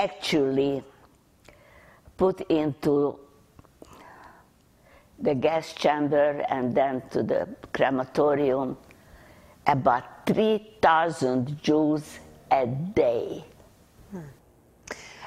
actually put into the gas chamber and then to the crematorium about 3,000 Jews a day.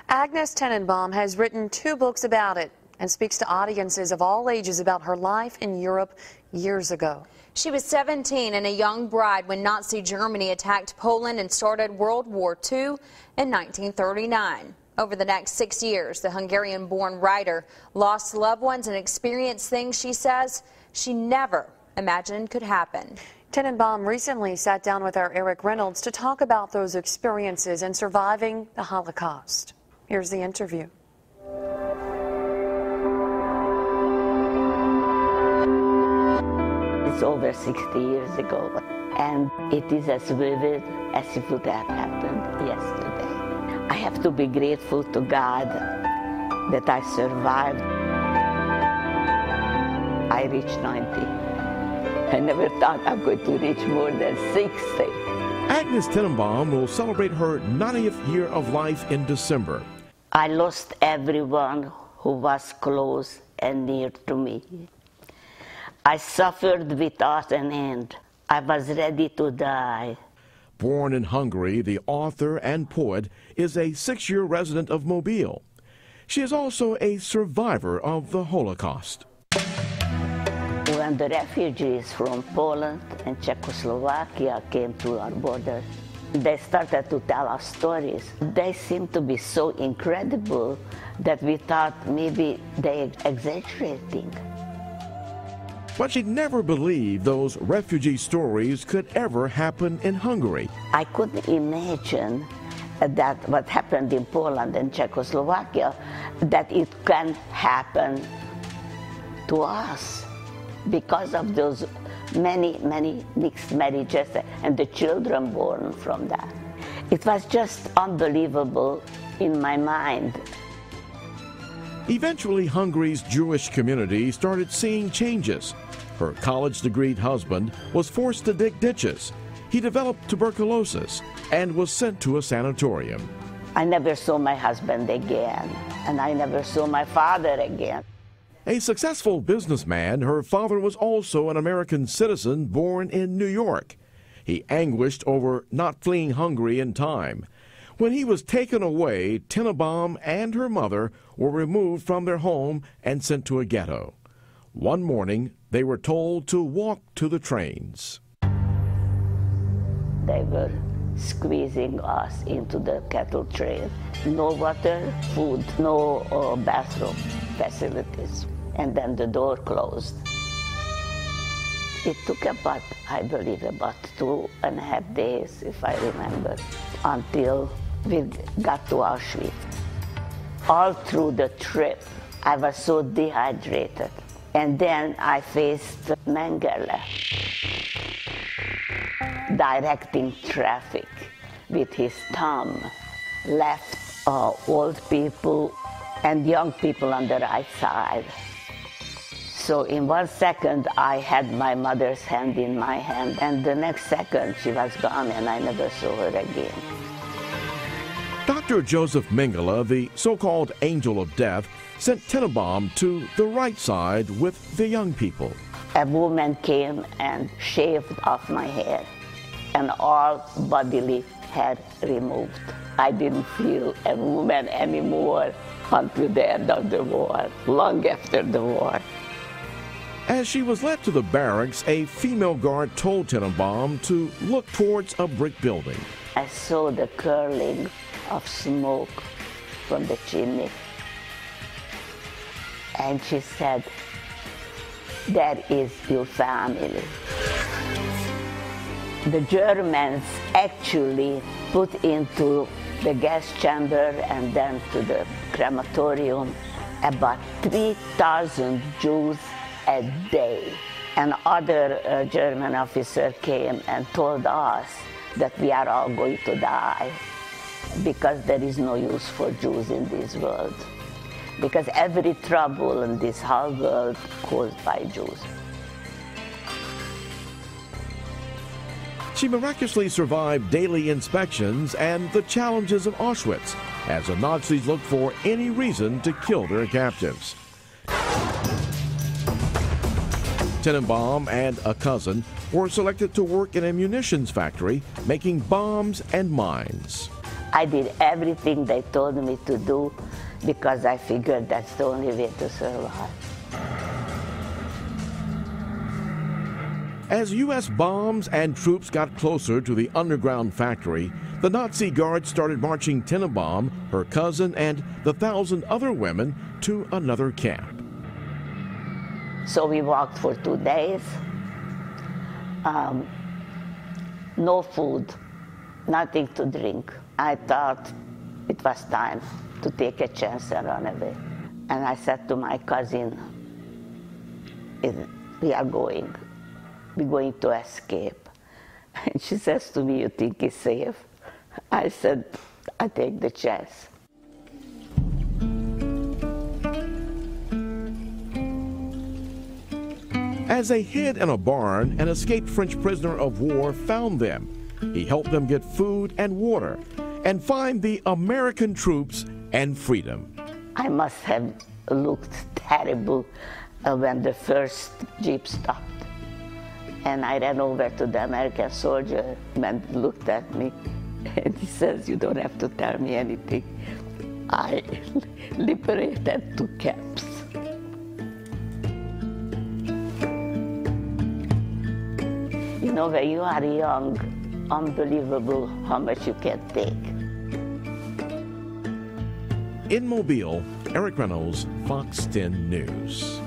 Agnes Tennenbaum has written 2 books about it and speaks to audiences of all ages about her life in Europe years ago. She was 17 and a young bride when Nazi Germany attacked Poland and started World War II in 1939. Over the next 6 years, the Hungarian-born writer lost loved ones and experienced things she says she never imagined could happen. Tennenbaum recently sat down with our Eric Reynolds to talk about those experiences and surviving the Holocaust. Here's the interview. It's over 60 years ago, and it is as vivid as if it had happened yesterday. I have to be grateful to God that I survived. I reached 90. I never thought I'm going to reach more than 60. Agnes Tennenbaum will celebrate her 90th year of life in December. I lost everyone who was close and near to me. I suffered without an end. I was ready to die. Born in Hungary, the author and poet is a 6-year resident of Mobile. She is also a survivor of the Holocaust. When the refugees from Poland and Czechoslovakia came to our border, they started to tell us stories. They seemed to be so incredible that we thought maybe they exaggerating. But she never believed those refugee stories could ever happen in Hungary. I couldn't imagine that what happened in Poland and Czechoslovakia, that it can happen to us because of those many mixed marriages and the children born from that. It was just unbelievable in my mind. Eventually, Hungary's Jewish community started seeing changes. Her college-degreed husband was forced to dig ditches. He developed tuberculosis and was sent to a sanatorium. I never saw my husband again, and I never saw my father again. A successful businessman, her father was also an American citizen born in New York. He anguished over not fleeing Hungary in time. When he was taken away, Tennenbaum and her mother were removed from their home and sent to a ghetto. One morning, they were told to walk to the trains. They were squeezing us into the cattle train. No water, food, no bathroom facilities. And then the door closed. It took about, I believe, about 2.5 days, if I remember, until we got to Auschwitz. All through the trip, I was so dehydrated. And then I faced Mengele, directing traffic with his thumb, left old people and young people on the right side. So in 1 second, I had my mother's hand in my hand, and the next second, she was gone, and I never saw her again. Dr. Joseph Mengele, the so-called angel of death, sent Tennenbaum to the right side with the young people. A woman came and shaved off my hair, and all bodily hair removed. I didn't feel a woman anymore until the end of the war, long after the war. As she was led to the barracks, a female guard told Tennenbaum to look towards a brick building. I saw the curling of smoke from the chimney. And she said, "That is your family." The Germans actually put into the gas chamber and then to the crematorium about 3,000 Jews a day. Another German officer came and told us that we are all going to die because there is no use for Jews in this world. Because every trouble in this whole world caused by Jews. She miraculously survived daily inspections and the challenges of Auschwitz. as the Nazis looked for any reason to kill their captives. Tennenbaum and a cousin were selected to work in a munitions factory making bombs and mines. I did everything they told me to do because I figured that's the only way to survive. As U.S. bombs and troops got closer to the underground factory, the Nazi guards started marching Tennenbaum, her cousin, and the 1,000 other women to another camp. So we walked for 2 days. No food, nothing to drink. I thought it was time to take a chance and run away. And I said to my cousin, we're going to escape. And she says to me, you think it's safe? I said, I take the chance. As they hid in a barn, an escaped French prisoner of war found them. He helped them get food and water and find the American troops and freedom. I must have looked terrible when the first jeep stopped. And I ran over to the American soldier and looked at me. And he says, you don't have to tell me anything. I liberated 2 camps. You know, when you are young, unbelievable how much you can take. In Mobile, Eric Reynolds, Fox 10 News.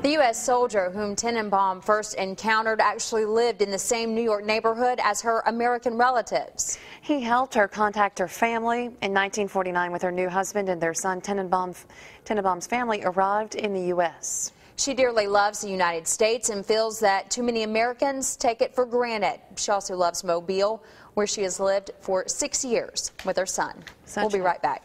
The U.S. soldier whom Tennenbaum first encountered actually lived in the same New York neighborhood as her American relatives. He helped her contact her family. In 1949, with her new husband and their son, Tennenbaum's family arrived in the U.S. She dearly loves the United States and feels that too many Americans take it for granted. She also loves Mobile, where she has lived for 6 years with her son. We'll be right back.